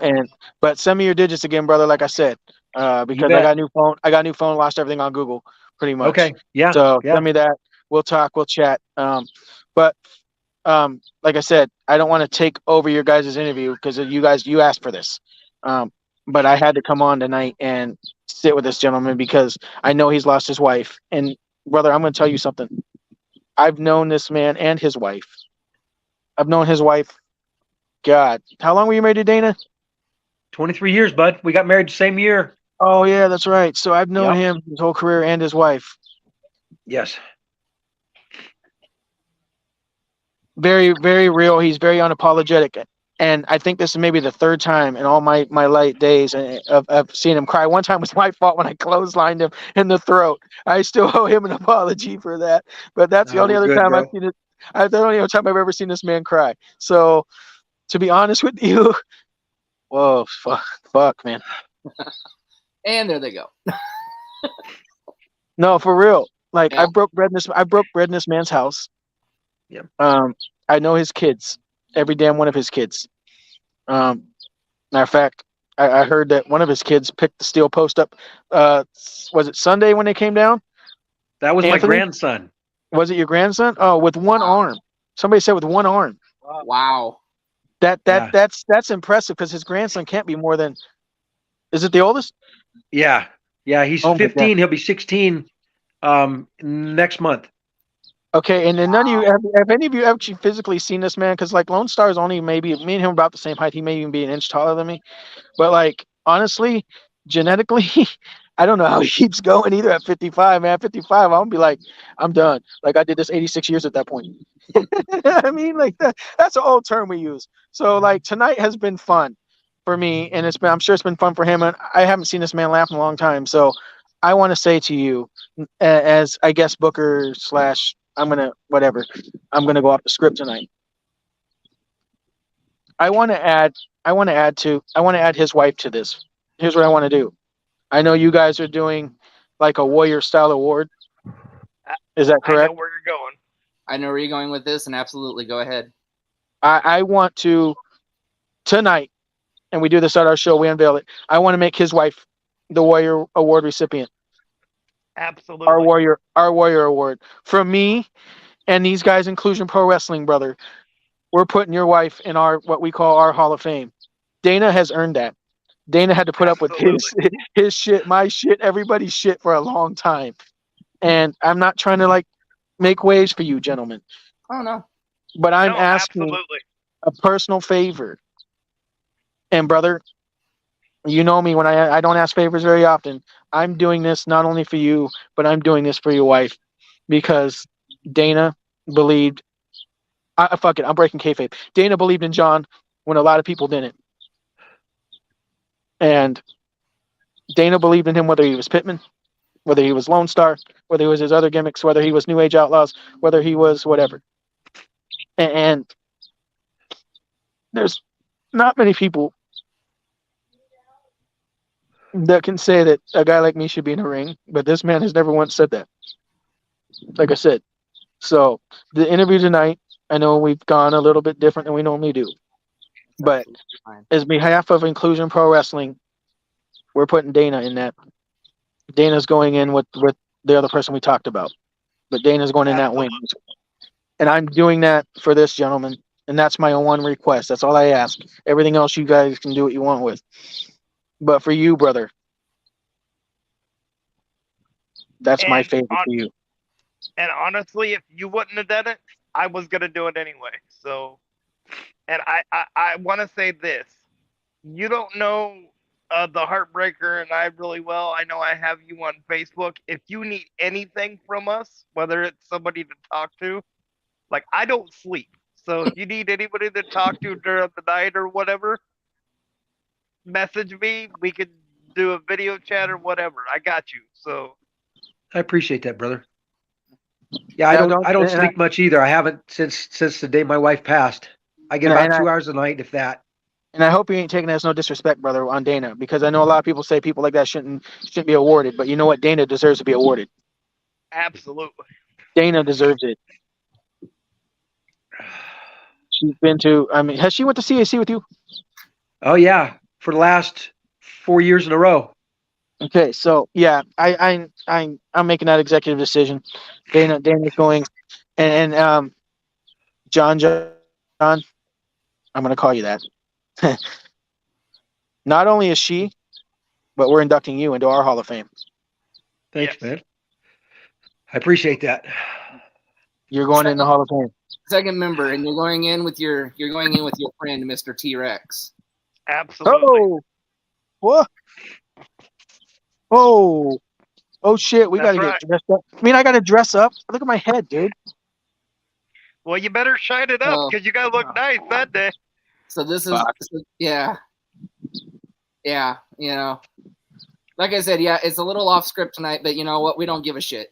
but send me your digits again, brother. Like I said, because I bet. got a new phone. I got a new phone. Lost everything on Google, pretty much. Okay, yeah, So yeah. send me that. We'll talk. We'll chat. But like I said, I don't want to take over your guys' interview because you asked for this. But I had to come on tonight and sit with this gentleman because I know he's lost his wife. And brother, I'm going to tell you something. I've known this man and his wife. I've known his wife. God, how long were you married to Dana? 23 years, bud. We got married the same year. Oh yeah, that's right. So I've known Yep. him his whole career and his wife. Yes. Very, very real. He's very unapologetic. And I think this is maybe the third time in all my light days of seeing him cry. One time was my fault when I clotheslined him in the throat. I still owe him an apology for that. But that's the only We're other good, time I've bro. seen it. The only other time I've ever seen this man cry. So to be honest with you, whoa, fuck, man. And there they go. No, for real. Like Yeah. I broke bread in this man's house. Yep. I know his kids, every damn one of his kids. Matter of fact, I heard that one of his kids picked the steel post up. Was it Sunday when they came down? That was my Anthony? grandson. Was it your grandson? Oh, with one arm. Somebody said with one arm. Wow. That's impressive because his grandson can't be more than. Is it the oldest? Yeah. Yeah, he's Oh my God. 15. He'll be 16 next month. Okay, and then none of you have any of you actually physically seen this man? Because like Lone Star is only maybe me and him about the same height. He may even be an inch taller than me. But like honestly, genetically, I don't know how he keeps going either at 55, man. 55, I'm gonna be like, I'm done. Like I did this 86 years at that point. I mean, like that's an old term we use. So like tonight has been fun for me, and I'm sure it's been fun for him. And I haven't seen this man laugh in a long time. So I want to say to you, as I guess Booker slash I'm gonna go off the script tonight. I want to add his wife to this. Here's what I want to do. I know you guys are doing like a warrior style award. Is that I know correct? where you're going. I know where you're going with this, and absolutely go ahead. I want to tonight, and we do this at our show. We unveil it. I want to make his wife the warrior award recipient. Absolutely. Our warrior award from me and these guys, Inclusion Pro Wrestling, brother. We're putting your wife in our what we call our Hall of Fame. Dana has earned that. Dana had to put up with his shit, my shit, everybody's shit for a long time. And I'm not trying to like make waves for you, gentlemen. Oh no. But I'm No, asking absolutely. a personal favor. And brother, you know me when I don't ask favors very often. I'm doing this not only for you, but I'm doing this for your wife because Dana believed. Fuck it, I'm breaking kayfabe. Dana believed in John when a lot of people didn't, and Dana believed in him whether he was Pittman, whether he was Lone Star, whether he was his other gimmicks, whether he was New Age Outlaws, whether he was whatever. And there's not many people that can say that a guy like me should be in a ring, but this man has never once said that. Like I said. So the interview tonight, I know we've gone a little bit different than we normally do. But Fine. as behalf of Inclusion Pro Wrestling, we're putting Dana in that. Dana's going in with the other person we talked about. But Dana's going in that wing. And I'm doing that for this gentleman. And that's my one request. That's all I ask. Everything else you guys can do what you want with. But for you, brother, that's my And favor for you. And honestly, if you wouldn't have done it, I was gonna do it anyway. So, and I want to say this: you don't know the Heartbreaker and I really well. I know I have you on Facebook. If you need anything from us, whether it's somebody to talk to, like I don't sleep, so if you need anybody to talk to during the night or whatever, message me. We could do a video chat or whatever. I got you. So I appreciate that, brother. Yeah, Yeah, I don't and sleep much either. I haven't since the day my wife passed. I get about 2 hours a night, if that. And I hope you ain't taking that as no disrespect, brother, on Dana, because I know a lot of people say people like that shouldn't be awarded. But you know what? Dana deserves to be awarded. absolutely. Dana deserves it. She's been to. I mean, has she went to CAC with you? Oh yeah, for the last 4 years in a row. Okay, so yeah, I'm making that executive decision. Dana's going, and John, I'm gonna call you that. Not only is she, but we're inducting you into our Hall of Fame. Thanks, Yes. man. I appreciate that. You're going in the Hall of Fame. Second member, and you're going in with your friend, Mr. T-Rex. Absolutely. Oh, what? Oh shit! We That's gotta right. get dressed up. I mean, I gotta dress up. Look at my head, dude. Well, you better shine it up because you gotta look nice that day. So this is yeah. You know, like I said, yeah, it's a little off script tonight, but you know what? We don't give a shit.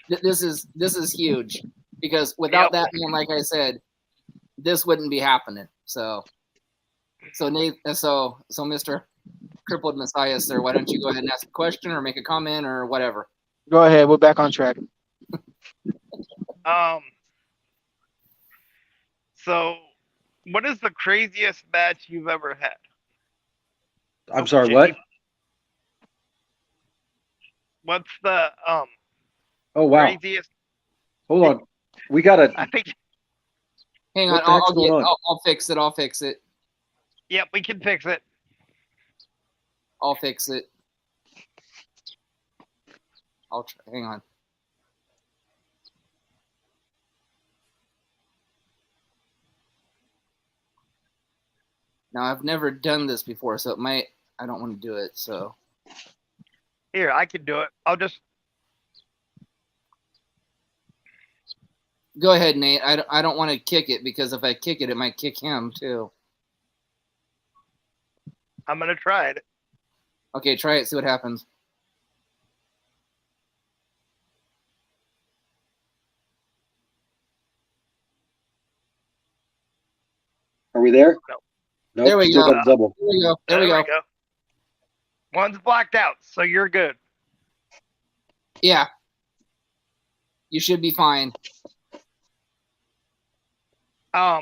This is huge because without that man, like I said, this wouldn't be happening. So Mr. Crippled Messiah, sir, why don't you go ahead and ask a question or make a comment or whatever? Go ahead. We're back on track. So, what is the craziest match you've ever had? I'm sorry, what? What's the Oh wow. craziest? Hold on. We gotta. I think. Hang What on, the heck's going on? I'll fix it. I'll fix it. Yep, we can fix it. I'll fix it. I'll try. Hang on. Now I've never done this before, so I don't want to do it. So Here, I can do it. I'll just. go ahead, Nate. I don't want to kick it because if I kick it, it might kick him too. I'm gonna try it. Okay, try it. See what happens. Are we there? No. Nope, There we still go. got double. There we go. There we go. One's blacked out, so you're good. Yeah. You should be fine. Oh.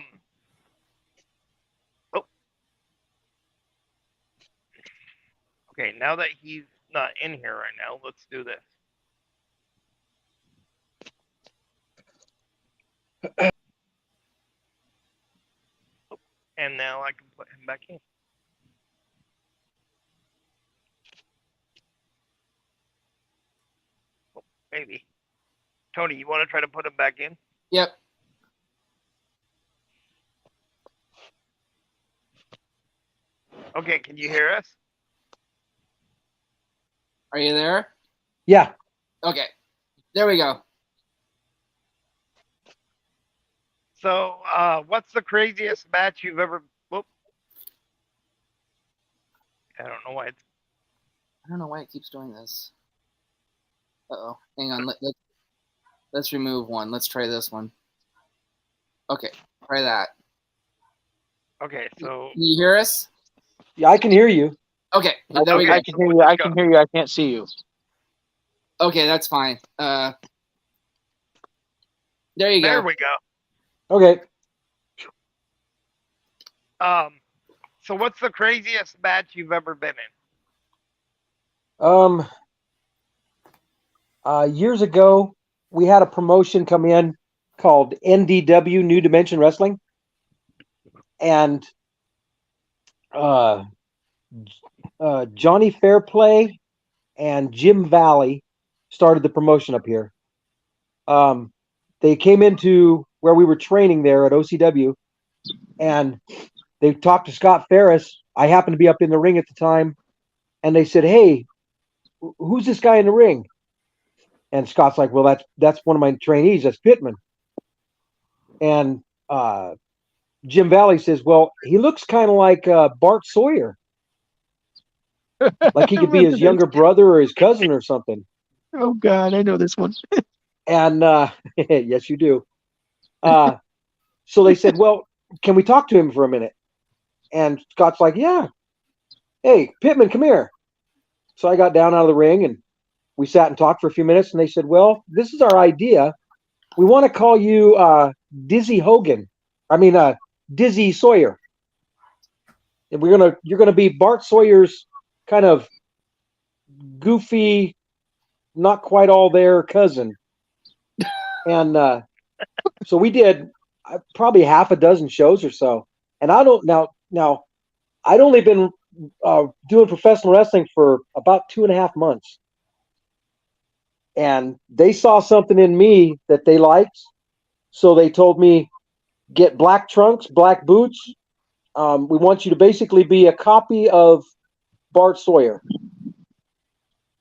Okay, now that he's not in here right now, let's do this. And now I can put him back in. Oh, maybe. Tony, you want to try to put him back in? Yep. Okay, can you hear us? Are you there? Yeah. Okay. There we go. So, what's the craziest match you've ever? Whoop. I don't know why it's. I don't know why it keeps doing this. Uh-oh. Hang on. Let's remove one. Let's try this one. Okay. Try that. Okay, so. Can you hear us? Yeah, I can hear you. Okay, there we go. I can hear you. I can hear you. I can't see you. Okay, that's fine. There you There go. we go. Okay. So what's the craziest match you've ever been in? Years ago, we had a promotion come in called NDW, New Dimension Wrestling, and Johnny Fairplay and Jim Valley started the promotion up here. They came into where we were training there at OCW, and they talked to Scott Ferris. I happened to be up in the ring at the time, and they said, "Hey, who's this guy in the ring?" And Scott's like, "Well, that's one of my trainees. That's Pittman." And Jim Valley says, "Well, he looks kind of like Bart Sawyer, like he could be his younger brother or his cousin or something." Oh God, I know this one. And yes, you do. So they said, "Well, can we talk to him for a minute?" And Scott's like, "Yeah. Hey, Pittman, come here." So I got down out of the ring and we sat and talked for a few minutes. And they said, "Well, this is our idea. We want to call you Dizzy Hogan. I mean, Dizzy Sawyer. And you're gonna be Bart Sawyer's kind of goofy, not quite all there cousin." And so we did probably half a dozen shows or so. And I don't now I'd only been doing professional wrestling for about 2.5 months, and they saw something in me that they liked, so they told me, "Get black trunks, black boots. We want you to basically be a copy of Bart Sawyer."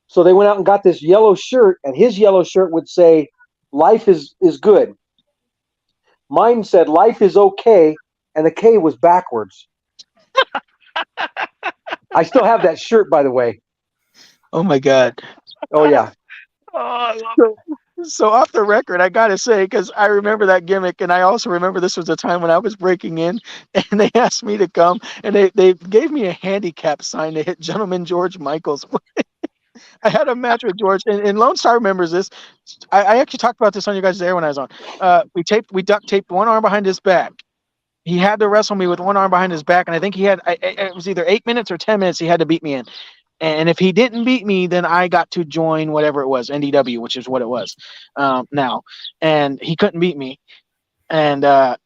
So they went out and got this yellow shirt, and his yellow shirt would say, "Life is good." Mine said, "Life is okay," and the K was backwards. I still have that shirt, by the way. Oh my God. Oh yeah. Oh, I love So off the record, I gotta say, because I remember that gimmick, and I also remember this was the time when I was breaking in, and they asked me to come, and they gave me a handicap sign to hit Gentleman George Michaels. I had a match with George, and Lone Star remembers this. I actually talked about this on you guys there when I was on. We duct taped one arm behind his back. He had to wrestle me with one arm behind his back, and I think it was either 8 minutes or 10 minutes he had to beat me in. And if he didn't beat me, then I got to join whatever it was, NDW, which is what it was now. And he couldn't beat me. And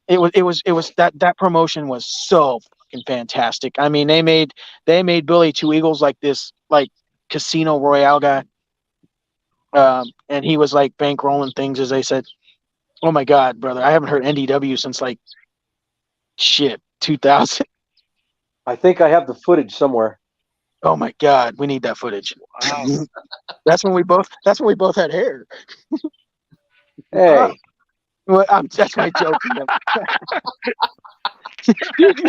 it was that promotion was so fucking fantastic. I mean, they made Billy Two Eagles like this, like Casino Royale guy. And he was like bankrolling things, as they said. Oh my God, brother. I haven't heard NDW since like 2000. I think I have the footage somewhere. Oh my God, we need that footage. Wow. That's when we both had hair. Hey, Well, that's my joke. Dude,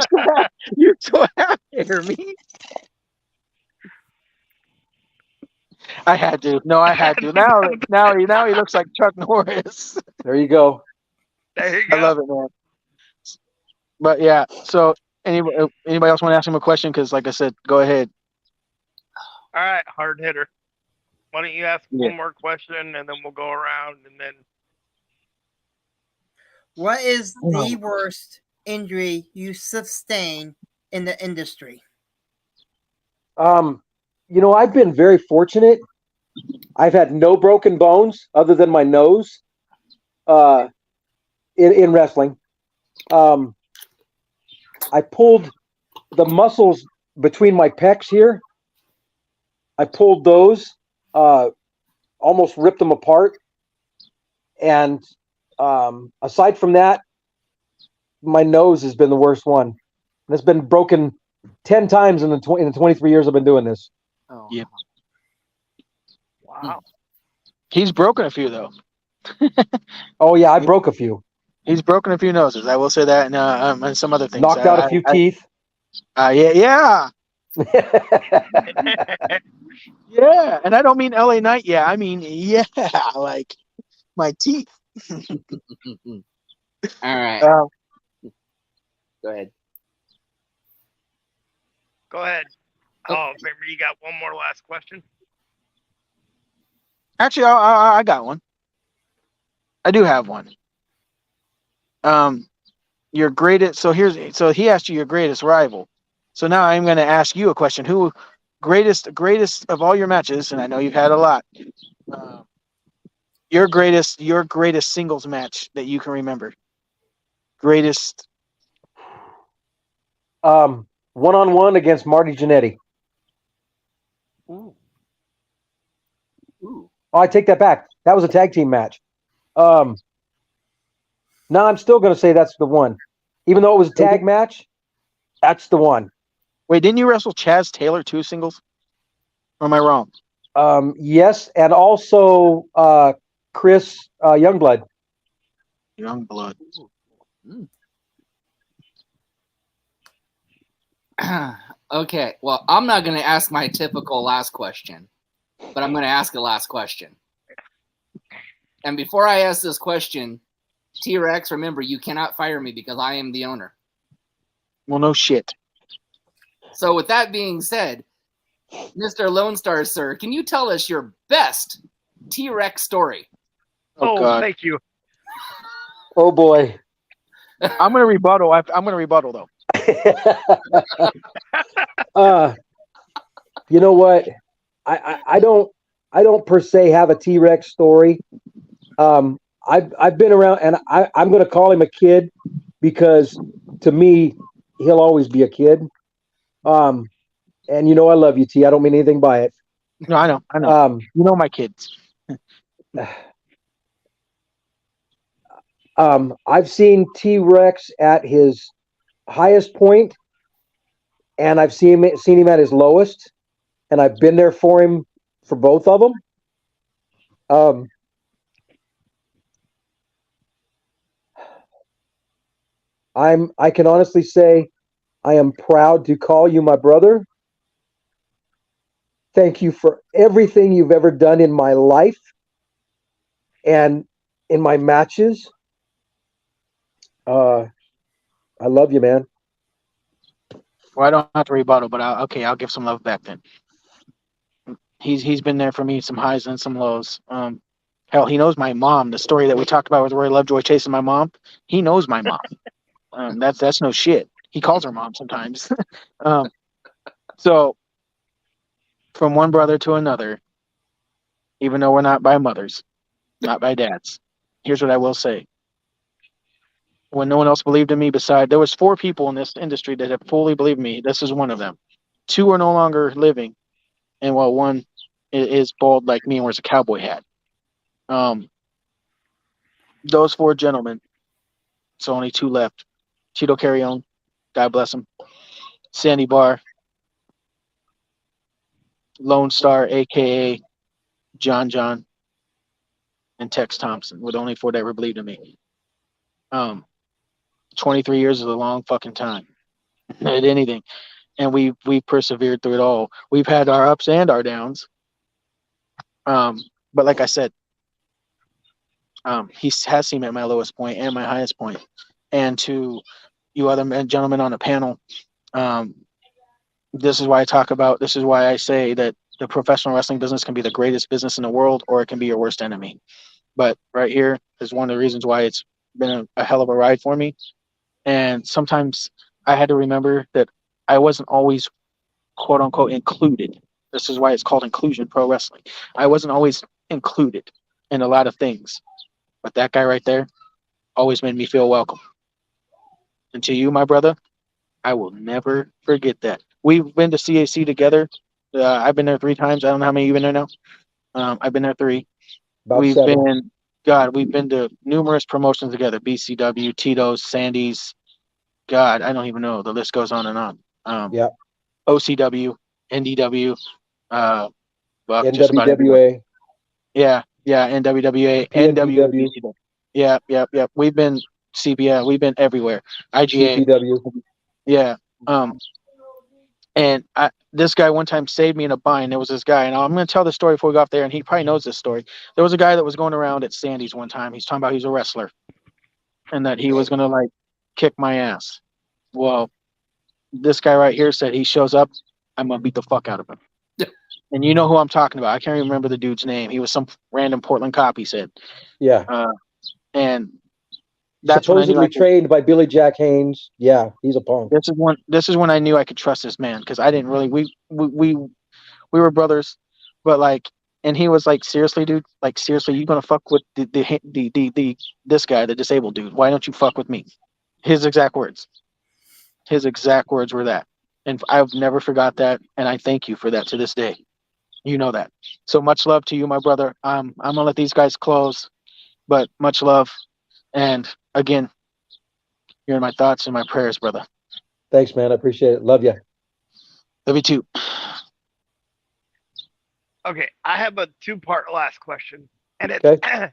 you still have hair, me. I had to. No, I had to. Now he looks like Chuck Norris. there you go. There you go. I love it, man. But yeah, so anybody else want to ask him a question? Because like I said, go ahead. All right, hard hitter. Why don't you ask Yeah. one more question, and then we'll go around, and then What is the worst injury you sustain in the industry? I've been very fortunate. I've had no broken bones other than my nose in wrestling. I pulled the muscles between my pecs here. I pulled those, almost ripped them apart. And aside from that, my nose has been the worst one. And it's been broken 10 times in the 23 years I've been doing this. Oh. Yep. wow. He's broken a few though. Oh yeah, I broke a few. He's broken a few noses. I will say that, and some other things. Knocked out a few teeth. Yeah. Yeah, and I don't mean LA Knight. Yeah, I mean like my teeth. All right. Go ahead. Go ahead. Oh, maybe you got one more last question. Actually, I got one. I do have one. Your greatest. So he asked you your greatest rival. So now I'm going to ask you a question. Who greatest of all your matches? And I know you've had a lot. Your greatest singles match that you can remember. Greatest. One-on-one against Marty Jannetty. Ooh. Oh, I take that back. That was a tag team match. No, I'm still going to say that's the one. Even though it was a tag match, that's the one. Wait, didn't you wrestle Chaz Taylor too singles? Or am I wrong? Yes, and also Chris Youngblood. Youngblood. Okay, well, I'm not going to ask my typical last question, but I'm going to ask a last question. And before I ask this question, T-Rex, remember, you cannot fire me because I am the owner. Well, no shit. So with that being said, Mr. Lonestar, sir, can you tell us your best T-Rex story? Oh, God. Thank you. Oh boy. I'm going to rebuttal. I'm going to rebuttal though. You know what? I don't per se have a T-Rex story. I've been around, and I'm going to call him a kid because to me he'll always be a kid. And you know I love you, T. I don't mean anything by it. No, I know. You know my kids. I've seen T-Rex at his highest point, and I've seen him at his lowest, and I've been there for him for both of them. I can honestly say I am proud to call you my brother. Thank you for everything you've ever done in my life and in my matches. I love you, man. Well, I don't have to rebuttal, but I'll give some love back then. He's been there for me, some highs and some lows. Hell, he knows my mom. The story that we talked about with Roy Lovejoy chasing my mom. He knows my mom. That's no shit. He calls her mom sometimes. So from one brother to another, even though we're not by mothers, not by dads, here's what I will say. When no one else believed in me, there was 4 people in this industry that have fully believed me. This is one of them. 2 are no longer living, and well, one is bald like me and wears a cowboy hat. Those 4 gentlemen. So only 2 left. Tito Carrion, God bless him. Sandy Barr, Lone Star, aka John, and Tex Thompson, were the only 4 that ever believed in me. 23 years is a long fucking time at anything, and we persevered through it all. We've had our ups and our downs, but like I said, he has seen me at my lowest point and my highest point. And to you other gentlemen on the panel, this is why I say that the professional wrestling business can be the greatest business in the world, or it can be your worst enemy. But right here is one of the reasons why it's been a hell of a ride for me. And sometimes I had to remember that I wasn't always quote unquote included. This is why it's called Inclusion Pro Wrestling. I wasn't always included in a lot of things, but that guy right there always made me feel welcome. And to you, my brother, I will never forget that. We've been to CAC together. I've been there 3 times. I don't know how many you've been there now. I've been there 3. About we've 7. we've been to numerous promotions together. BCW, Tito's, Sandy's. God, I don't even know. The list goes on and on. Yeah. OCW, NDW, just about NWWA. everywhere. Yeah, NWWA, PNPW. NW. Yeah. We've been CBS. We've been everywhere. IGA. CPW. Yeah. And this guy one time saved me in a bind. There was this guy, and I'm going to tell the story before we go off there, and he probably knows this story. There was a guy that was going around at Sandy's one time. He's talking about he's a wrestler and that he was going to, like, kick my ass. Well, this guy right here said he shows up I'm gonna beat the fuck out of him. And you know who I'm talking about. I can't even remember the dude's name. He was some random Portland cop, he said. Yeah. And that's when I knew Supposedly trained by Billy Jack Haynes. Yeah, he's a punk. this is when I knew I could trust this man, because I didn't really we were brothers, but like, and he was like, seriously, dude, like seriously, you gonna fuck with the this guy, the disabled dude? Why don't you fuck with me? His exact words. His exact words were that, and I've never forgot that, and I thank you for that to this day. You know that. So much love to you, my brother. I'm gonna let these guys close, but much love, and again, you're in my thoughts and my prayers, brother. Thanks, man. I appreciate it. Love you. Love you too. Okay, I have a two-part last question, and Okay.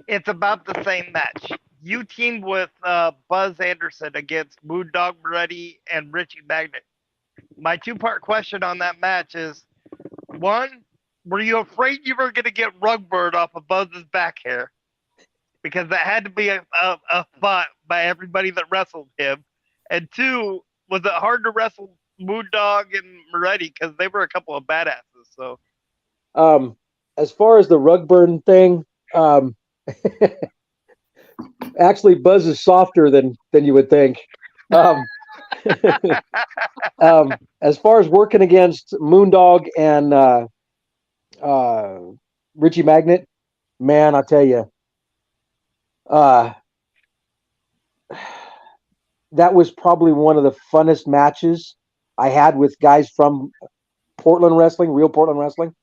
it's about the same match. You teamed with Buzz Anderson against Moondog Moretti and Richie Magnet. My two-part question on that match is: one, were you afraid you were going to get rug burn off of Buzz's back hair? Because that had to be a thought by everybody that wrestled him. And two, was it hard to wrestle Moondog and Moretti, because they were a couple of badasses? So As far as the rug burn thing, actually Buzz is softer than you would think. As far as working against Moondog and Richie Magnet, man, I tell you, that was probably one of the funnest matches I had with guys from Portland wrestling, real Portland wrestling.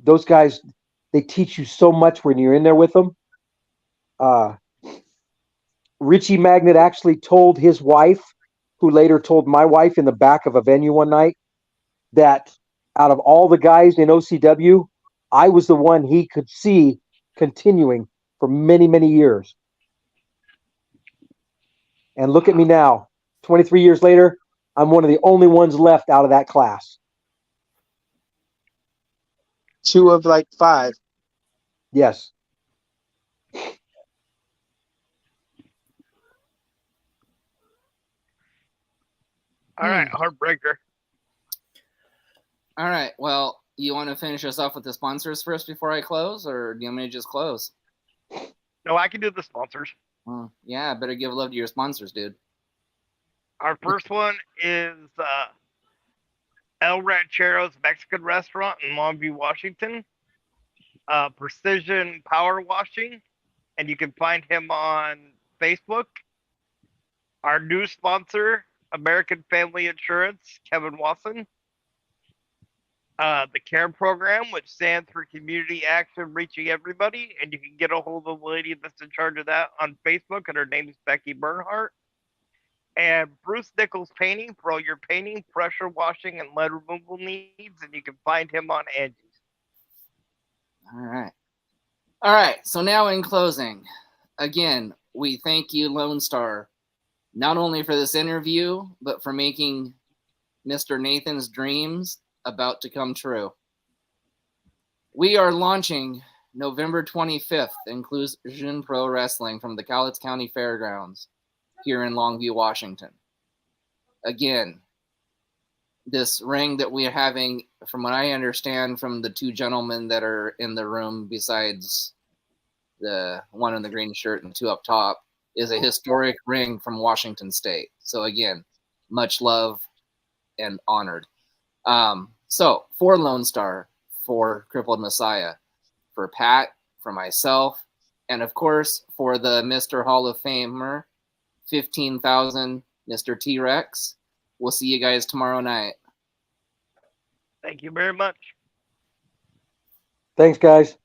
Those guys, they teach you so much when you're in there with them. Richie Magnet actually told his wife, who later told my wife in the back of a venue one night, that out of all the guys in OCW, I was the one he could see continuing for many, many years. And look at me now, 23 years later, I'm one of the only ones left out of that class. 2 of like 5. Yes. all right, Heartbreaker. All right. Well, you want to finish us off with the sponsors first before I close, or do you want me to just close? No, I can do the sponsors. Yeah, better give love to your sponsors, dude. Our first one is El Ranchero's Mexican Restaurant in Longview, Washington. Precision Power Washing, and you can find him on Facebook. Our new sponsor, American Family Insurance, Kevin Wasson. The CARE program, which stands for Community Action Reaching Everybody, and you can get a hold of the lady that's in charge of that on Facebook, and her name is Becky Bernhardt. And Bruce Nichols Painting for all your painting, pressure washing, and lead removal needs, and you can find him on Angie's. All right. All right. So now in closing, again, we thank you, Lone Star, not only for this interview, but for making Mr. Nathan's dreams about to come true. We are launching November 25th, Inclusion Pro Wrestling from the Cowlitz County Fairgrounds here in Longview, Washington. Again, this ring that we're having, from what I understand from the two gentlemen that are in the room besides the one in the green shirt and the two up top, is a historic ring from Washington State. So again, much love and honored. So for Lone Star, for Crippled Messiah, for Pat, for myself, and of course for the Mr. Hall of Famer, 15,000, Mr. T-Rex. We'll see you guys tomorrow night. Thank you very much. Thanks, guys.